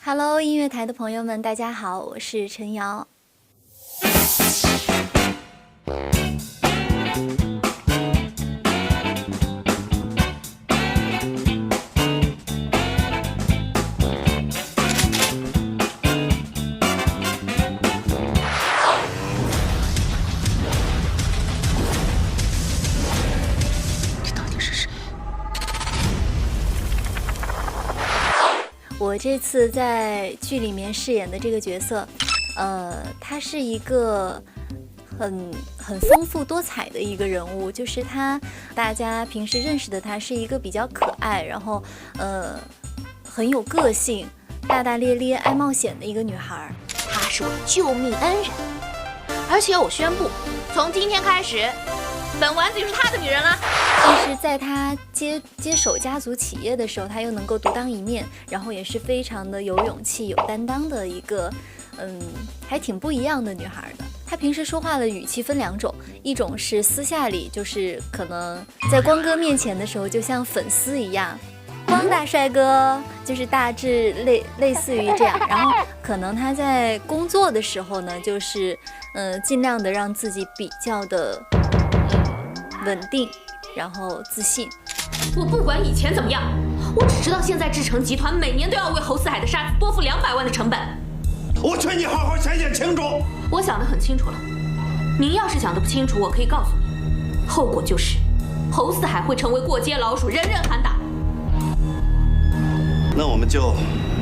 Hello， 音乐台的朋友们，大家好，我是陈瑶。我这次在剧里面饰演的这个角色，他是一个很丰富多彩的一个人物，就是大家平时认识的他是一个比较可爱，然后很有个性、大大咧咧、爱冒险的一个女孩。她是我的救命恩人，而且我宣布，从今天开始，本丸子就是她的女人了。但是在她接手家族企业的时候，她又能够独当一面，然后也是非常的有勇气、有担当的一个，还挺不一样的女孩的。她平时说话的语气分两种，一种是私下里，就是可能在光哥面前的时候，就像粉丝一样，光大帅哥，就是大致类似于这样。然后可能她在工作的时候呢，就是尽量的让自己比较的稳定。然后自信。我不管以前怎么样，我只知道现在志成集团每年都要为侯四海的杀子多付200万的成本。我劝你好好想想清楚。我想得很清楚了，您要是想得不清楚，我可以告诉你，后果就是侯四海会成为过街老鼠，人人喊打。那我们就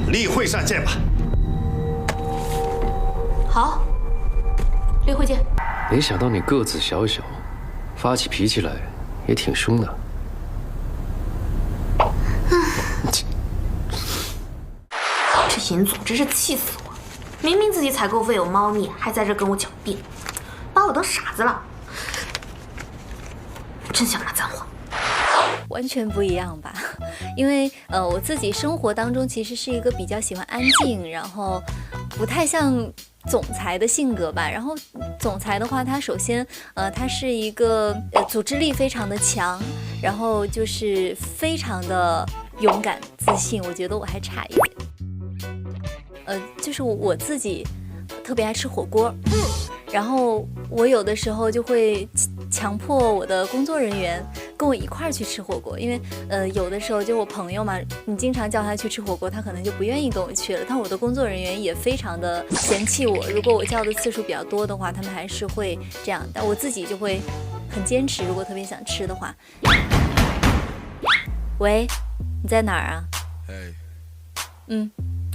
例会上见吧。好，例会见。没想到你个子小小，发起脾气来也挺凶的。这尹总真是气死我！明明自己采购费有猫腻，还在这跟我狡辩，把我当傻子了。真想骂脏话。完全不一样吧？因为我自己生活当中其实是一个比较喜欢安静，然后不太像总裁的性格吧。然后总裁的话，他首先他是一个组织力非常的强，然后就是非常的勇敢自信。我觉得我还差一点。就是我自己特别爱吃火锅，然后我有的时候就会强迫我的工作人员跟我一块儿去吃火锅，因为有的时候就我朋友嘛，你经常叫他去吃火锅，他可能就不愿意跟我去了。但我的工作人员也非常的嫌弃我，如果我叫的次数比较多的话，他们还是会这样，但我自己就会很坚持，如果特别想吃的话。喂，你在哪儿啊？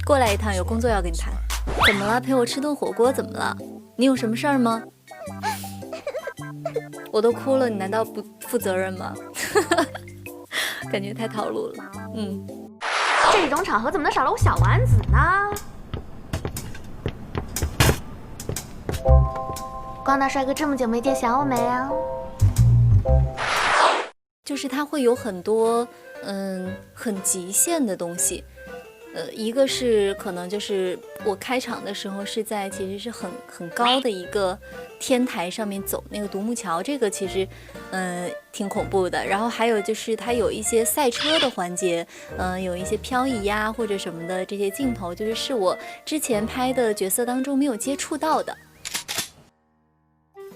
过来一趟，有工作要跟你谈。怎么了？陪我吃顿火锅怎么了？你有什么事儿吗？我都哭了，你难道不负责任吗？感觉太套路了。这种场合怎么能少了我小丸子呢？光大帅哥这么久没见，想我没啊？就是他会有很多很极限的东西。一个是可能就是我开场的时候是在其实是很高的一个天台上面走那个独木桥，这个其实挺恐怖的。然后还有就是它有一些赛车的环节，有一些漂移呀或者什么的这些镜头，是我之前拍的角色当中没有接触到的。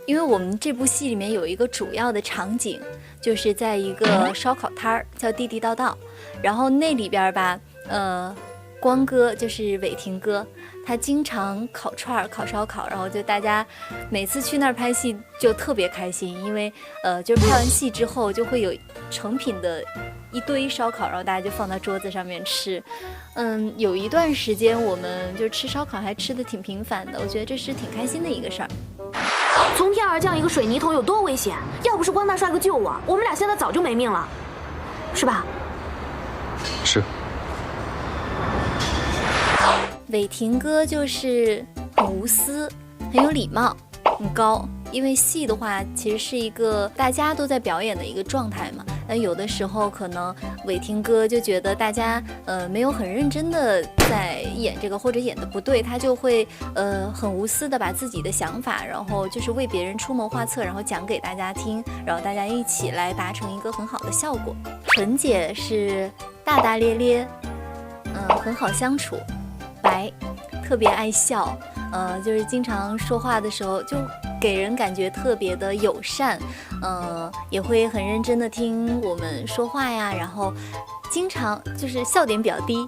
因为我们这部戏里面有一个主要的场景，就是在一个烧烤摊儿，叫地地道道。然后那里边吧，光哥就是伟霆哥，他经常烤串儿、烤烧烤，然后就大家每次去那儿拍戏就特别开心，因为就是拍完戏之后就会有成品的一堆烧烤，然后大家就放到桌子上面吃。有一段时间我们就吃烧烤还吃的挺频繁的，我觉得这是挺开心的一个事儿。从天而降一个水泥桶有多危险？要不是光大帅哥救我们俩现在早就没命了，是吧？是。伟霆哥就是很无私，很有礼貌，很高。因为戏的话，其实是一个大家都在表演的一个状态嘛，有的时候可能伟霆哥就觉得大家没有很认真的在演这个，或者演的不对，他就会很无私的把自己的想法，然后就是为别人出谋划策，然后讲给大家听，然后大家一起来达成一个很好的效果。纯姐是大大咧咧，很好相处，白，特别爱笑，就是经常说话的时候就给人感觉特别的友善，也会很认真的听我们说话呀，然后经常就是笑点比较低，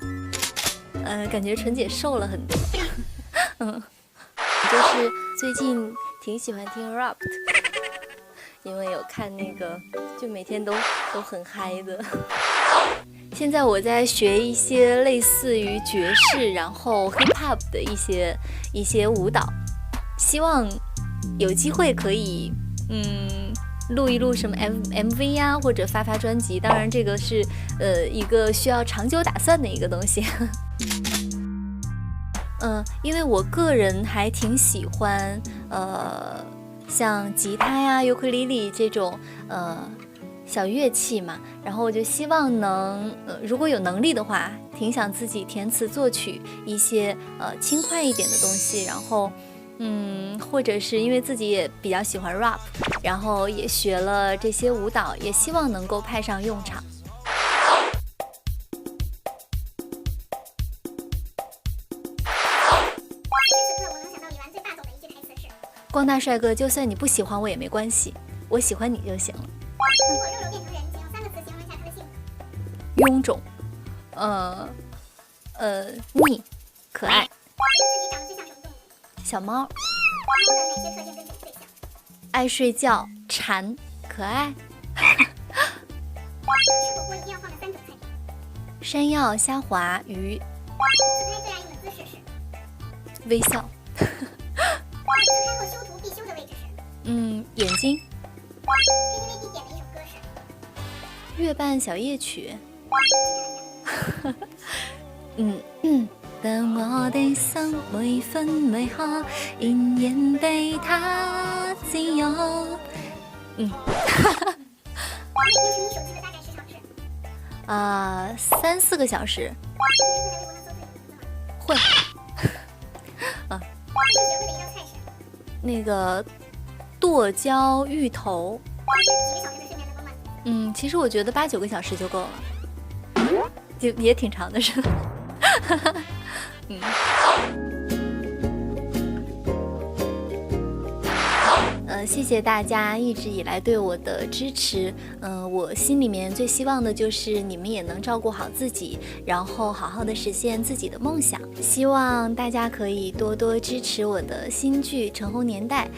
感觉纯姐瘦了很多，就是最近挺喜欢听 rap 的，因为有看那个，就每天都很嗨的。现在我在学一些类似于爵士，然后 hip hop 的一些舞蹈，希望有机会可以录一录什么 MV 呀，或者发专辑。当然这个是一个需要长久打算的一个东西。因为我个人还挺喜欢像吉他呀、尤克里里这种小乐器嘛，然后我就希望能如果有能力的话，挺想自己填词作曲一些轻快一点的东西，然后或者是因为自己也比较喜欢 rap， 然后也学了这些舞蹈，也希望能够派上用场。光大帅哥，就算你不喜欢我也没关系，我喜欢你就行了。如果肉肉变成人，请用3个词形容一下他的性格。臃肿，腻，可爱。觉得自己长得最像什么动物？小猫。猫的哪些特征跟自己最像？爱睡觉，馋，可爱。吃火锅一定要放的3种菜品。山药、虾滑、鱼。自拍最爱用的姿势是？微笑。自拍后修图必修的位置是？眼睛。KTV 必点的一首歌是？月半小夜曲。但我的心每分每刻仍然被他自由。每天沉迷手机的大概时长是？3、4个小时。会。那个剁椒芋头。几个小时的睡眠能够满足？其实我觉得8、9个小时就够了，就也挺长的，是吧？谢谢大家一直以来对我的支持。我心里面最希望的就是你们也能照顾好自己，然后好好的实现自己的梦想。希望大家可以多多支持我的新剧《橙红年代》，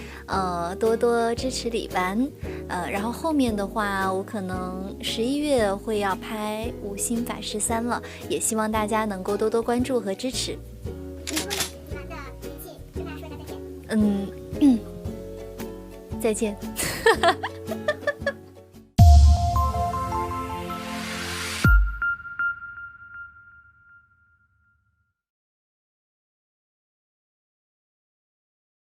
多多支持李纨。然后后面的话，我可能11月会要拍《无心法师3》了，也希望大家能够多多关注和支持。再见。